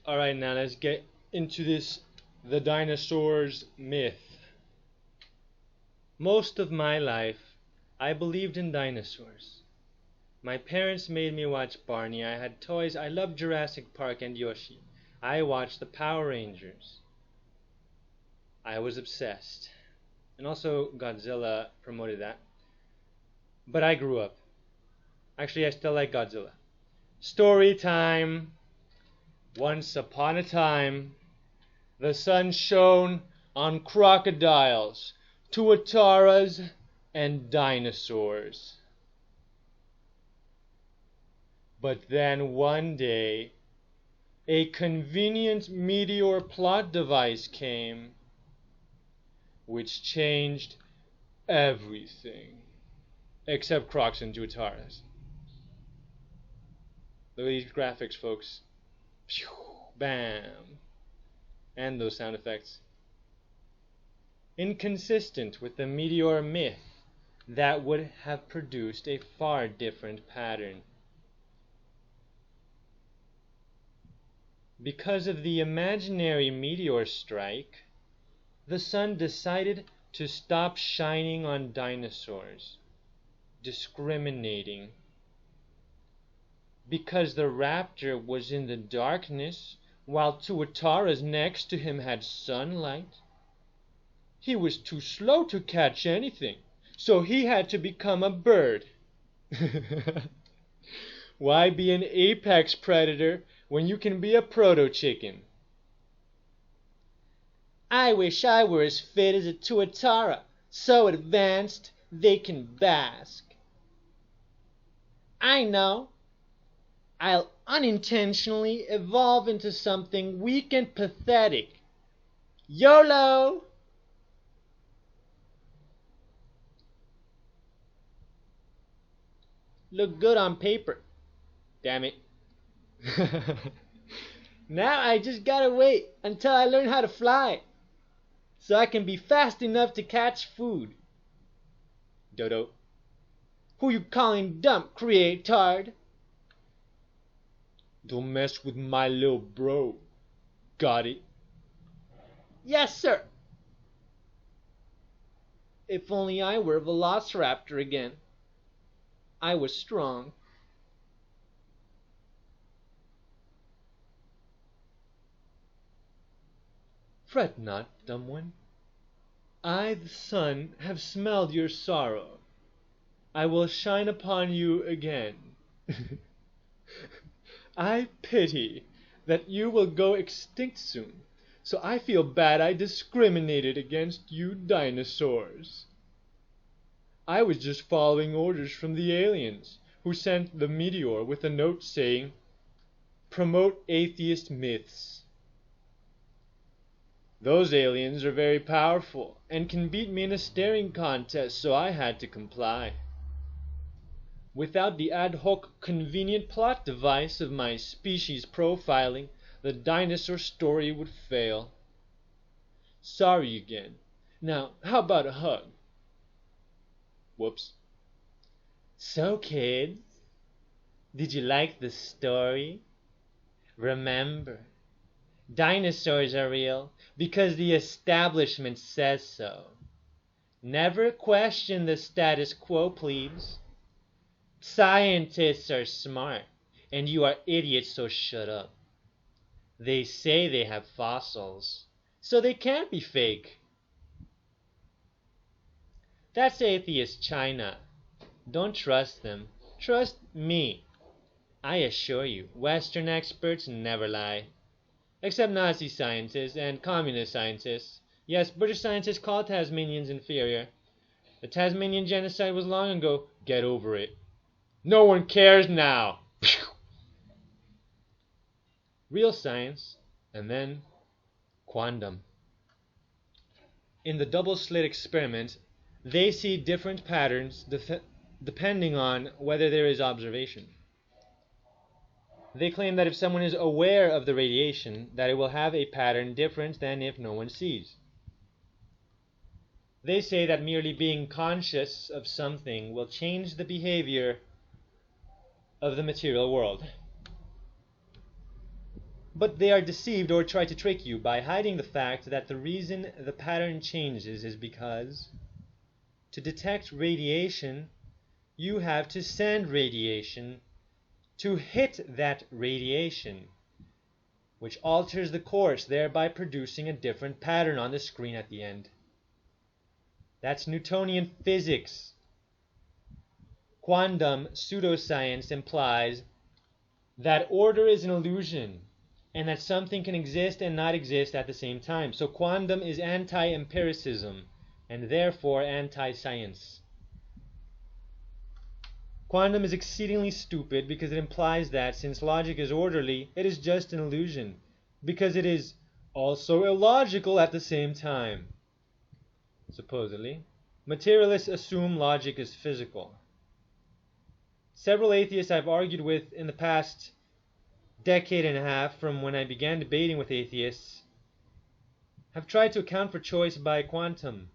Alright, now let's get into the dinosaurs myth. Most of my life, I believed in dinosaurs. My parents made me watch Barney. I had toys. I loved Jurassic Park and Yoshi. I watched the Power Rangers. I was obsessed. And also Godzilla promoted that. But I grew up. Actually, I still like Godzilla. Story time. Once upon a time, the sun shone on crocodiles, tuataras, and dinosaurs. But then one day, a convenient meteor plot device came, which changed everything, except crocs and tuataras. Look at these graphics, folks. Pew, bam. And those sound effects. Inconsistent with the meteor myth, that would have produced a far different pattern. Because of the imaginary meteor strike, the sun decided to stop shining on dinosaurs, discriminating. Because the raptor was in the darkness, while tuataras next to him had sunlight, he was too slow to catch anything, so he had to become a bird. Why be an apex predator when you can be a proto-chicken? I wish I were as fit as a tuatara, so advanced they can bask. I know. I'll unintentionally evolve into something weak and pathetic. YOLO! Look good on paper. Damn it. Now I just gotta wait until I learn how to fly, so I can be fast enough to catch food. Dodo. Who you calling dumb, creatard? Don't mess with my little bro. Got it? Yes, sir. If only I were a velociraptor again. I was strong. Fret not, dumb one. I, the sun, have smelled your sorrow. I will shine upon you again. I pity that you will go extinct soon, so I feel bad I discriminated against you dinosaurs. I was just following orders from the aliens, who sent the meteor with a note saying, "Promote atheist myths." Those aliens are very powerful and can beat me in a staring contest, so I had to comply. Without the ad hoc convenient plot device of my species profiling, the dinosaur story would fail. Sorry again. Now, how about a hug? Whoops. So, kids, did you like the story? Remember, dinosaurs are real because the establishment says so. Never question the status quo, plebes. Scientists are smart, and you are idiots, so shut up. They say they have fossils, so they can't be fake. That's atheist China. Don't trust them. Trust me. I assure you, Western experts never lie. Except Nazi scientists and communist scientists. Yes, British scientists call Tasmanians inferior. The Tasmanian genocide was long ago. Get over it. No one cares now. Real science, and then quantum. In the double-slit experiment, they see different patterns depending on whether there is observation. They claim that if someone is aware of the radiation, that it will have a pattern different than if no one sees. They say that merely being conscious of something will change the behavior of the material world. But they are deceived or try to trick you by hiding the fact that the reason the pattern changes is because to detect radiation, you have to send radiation to hit that radiation, which alters the course, thereby producing a different pattern on the screen at the end. That's Newtonian physics. Quantum pseudoscience implies that order is an illusion and that something can exist and not exist at the same time. So quantum is anti-empiricism and therefore anti-science. Quantum is exceedingly stupid because it implies that since logic is orderly, it is just an illusion, because it is also illogical at the same time. Supposedly, materialists assume logic is physical. Several atheists I've argued with in the past decade and a half, from when I began debating with atheists, have tried to account for choice by quantum,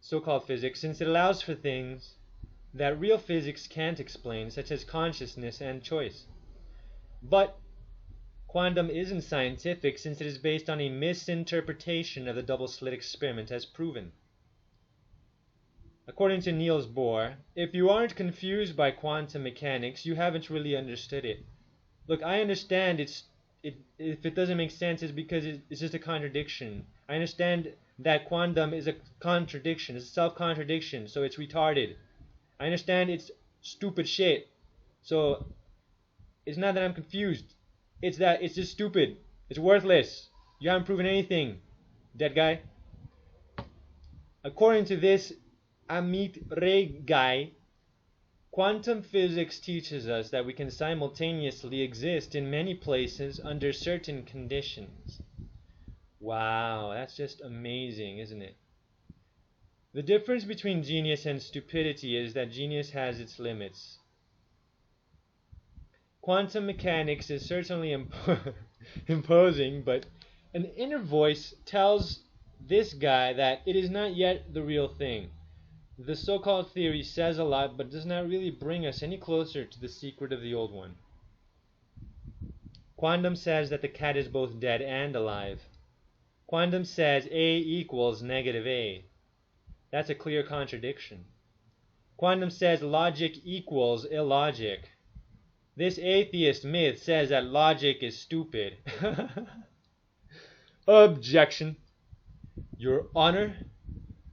so-called physics, since it allows for things that real physics can't explain, such as consciousness and choice. But quantum isn't scientific, since it is based on a misinterpretation of the double-slit experiment as proven. According to Niels Bohr, if you aren't confused by quantum mechanics, you haven't really understood it. Look, I understand if it doesn't make sense, it's because it's just a contradiction. I understand that quantum is a contradiction, it's a self-contradiction, so it's retarded. I understand it's stupid shit. So it's not that I'm confused. It's that it's just stupid. It's worthless. You haven't proven anything, dead guy. According to this Amit Ray guy, quantum physics teaches us that we can simultaneously exist in many places under certain conditions. Wow, that's just amazing, isn't it? The difference between genius and stupidity is that genius has its limits. Quantum mechanics is certainly imposing, but an inner voice tells this guy that it is not yet the real thing. The so-called theory says a lot, but does not really bring us any closer to the secret of the old one. Quantum says that the cat is both dead and alive. Quantum says A equals negative A. That's a clear contradiction. Quantum says logic equals illogic. This atheist myth says that logic is stupid. Objection. Your Honor,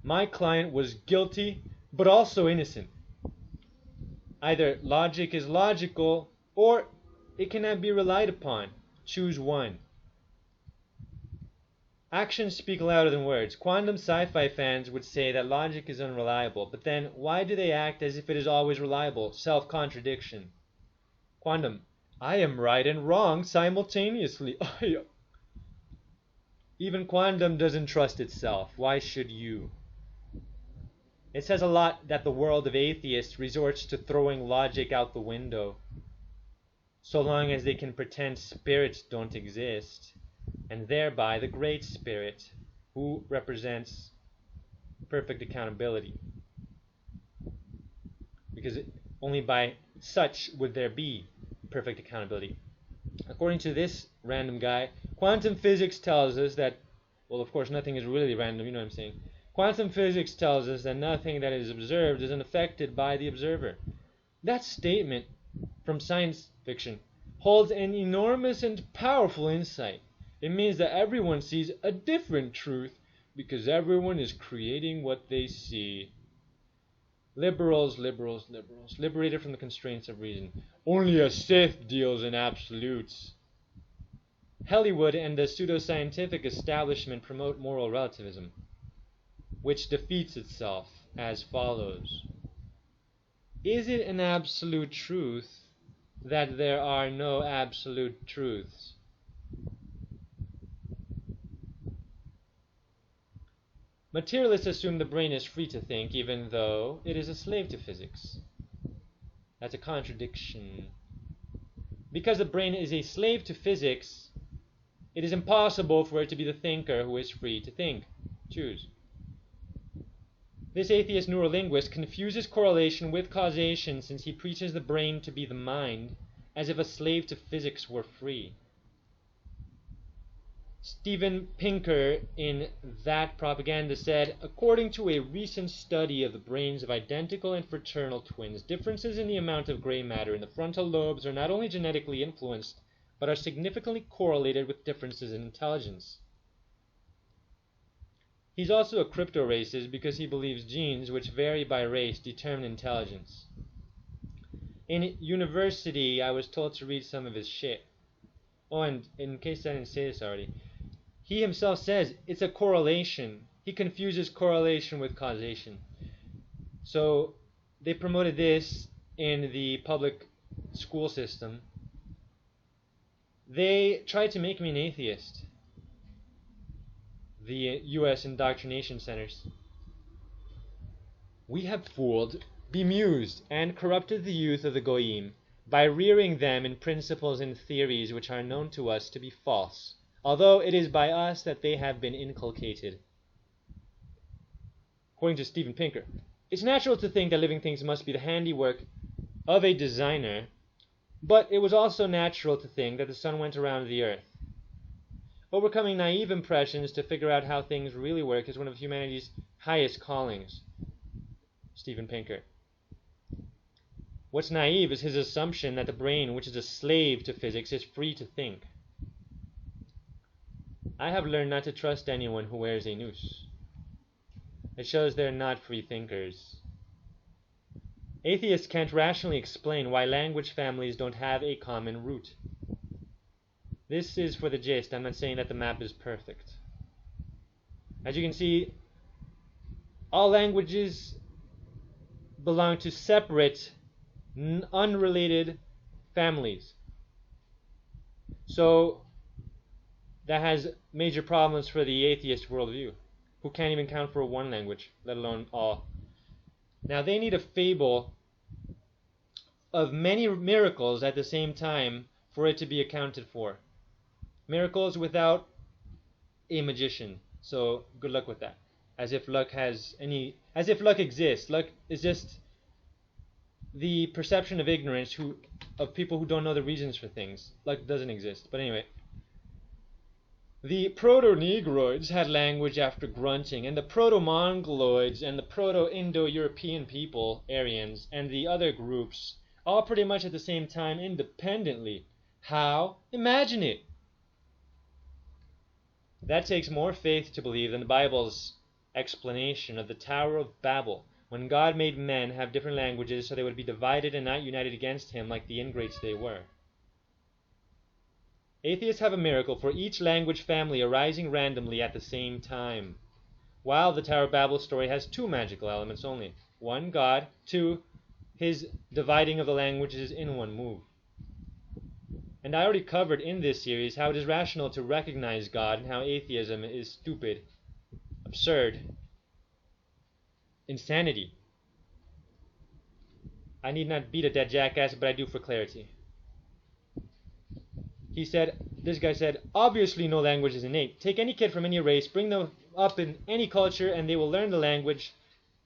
my client was guilty, but also innocent. Either logic is logical, or it cannot be relied upon. Choose one. Actions speak louder than words. Quantum sci-fi fans would say that logic is unreliable, but then why do they act as if it is always reliable? Self-contradiction. Quantum, I am right and wrong simultaneously. Even quantum doesn't trust itself. Why should you? It says a lot that the world of atheists resorts to throwing logic out the window, so long as they can pretend spirits don't exist, and thereby the Great Spirit, who represents perfect accountability. Because only by such would there be perfect accountability. According to this random guy, quantum physics tells us that, well, of course, nothing is really random, you know what I'm saying. Quantum physics tells us that nothing that is observed is unaffected by the observer. That statement from science fiction holds an enormous and powerful insight. It means that everyone sees a different truth because everyone is creating what they see. Liberals, liberated from the constraints of reason. Only a Sith deals in absolutes. Hollywood and the pseudoscientific establishment promote moral relativism, which defeats itself as follows. Is it an absolute truth that there are no absolute truths? Materialists assume the brain is free to think, even though it is a slave to physics. That's a contradiction. Because the brain is a slave to physics, it is impossible for it to be the thinker who is free to think. Choose. This atheist neurolinguist confuses correlation with causation, since he preaches the brain to be the mind, as if a slave to physics were free. Steven Pinker in that propaganda said, according to a recent study of the brains of identical and fraternal twins, differences in the amount of gray matter in the frontal lobes are not only genetically influenced, but are significantly correlated with differences in intelligence. He's also a crypto-racist because he believes genes, which vary by race, determine intelligence. In university, I was told to read some of his shit. Oh, and in case I didn't say this already, he himself says it's a correlation. He confuses correlation with causation. So they promoted this in the public school system. They tried to make me an atheist. The U.S. indoctrination centers. We have fooled, bemused, and corrupted the youth of the Goyim by rearing them in principles and theories which are known to us to be false, although it is by us that they have been inculcated. According to Steven Pinker, it's natural to think that living things must be the handiwork of a designer, but it was also natural to think that the sun went around the earth. Overcoming naive impressions to figure out how things really work is one of humanity's highest callings. Steven Pinker. What's naive is his assumption that the brain, which is a slave to physics, is free to think. I have learned not to trust anyone who wears a noose. It shows they're not free thinkers. Atheists can't rationally explain why language families don't have a common root. This is for the gist. I'm not saying that the map is perfect. As you can see, all languages belong to separate, unrelated families. So that has major problems for the atheist worldview, who can't even count for one language, let alone all. Now they need a fable of many miracles at the same time for it to be accounted for. Miracles without a magician. So good luck with that. As if luck exists. Luck is just the perception of ignorance of people who don't know the reasons for things. Luck doesn't exist. But anyway, the Proto-Negroids had language after grunting, and the Proto-Mongoloids and the Proto-Indo-European people, Aryans, and the other groups, all pretty much at the same time independently. How? Imagine it! That takes more faith to believe than the Bible's explanation of the Tower of Babel, when God made men have different languages so they would be divided and not united against him like the ingrates they were. Atheists have a miracle for each language family arising randomly at the same time, while the Tower of Babel story has two magical elements only. One, God. Two, his dividing of the languages in one move. And I already covered in this series how it is rational to recognize God and how atheism is stupid, absurd, insanity. I need not beat a dead jackass, but I do for clarity. This guy said, obviously no language is innate. Take any kid from any race, bring them up in any culture, and they will learn the language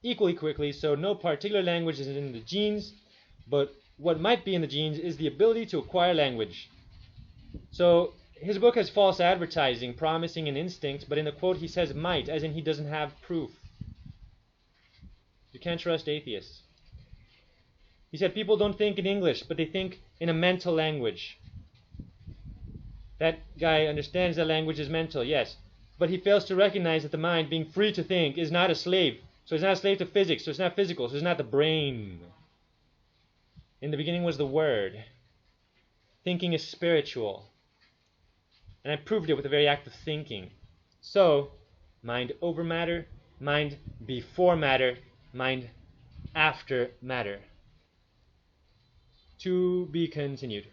equally quickly, so no particular language is in the genes, but what might be in the genes is the ability to acquire language. So his book has false advertising, promising an instinct, but in the quote he says might, as in he doesn't have proof. You can't trust atheists. He said people don't think in English, but they think in a mental language. That guy understands that language is mental, yes, but he fails to recognize that the mind, being free to think, is not a slave. So it's not a slave to physics, so it's not physical, so it's not the brain. In the beginning was the Word. Thinking is spiritual. And I proved it with the very act of thinking. So, mind over matter, mind before matter, mind after matter. To be continued.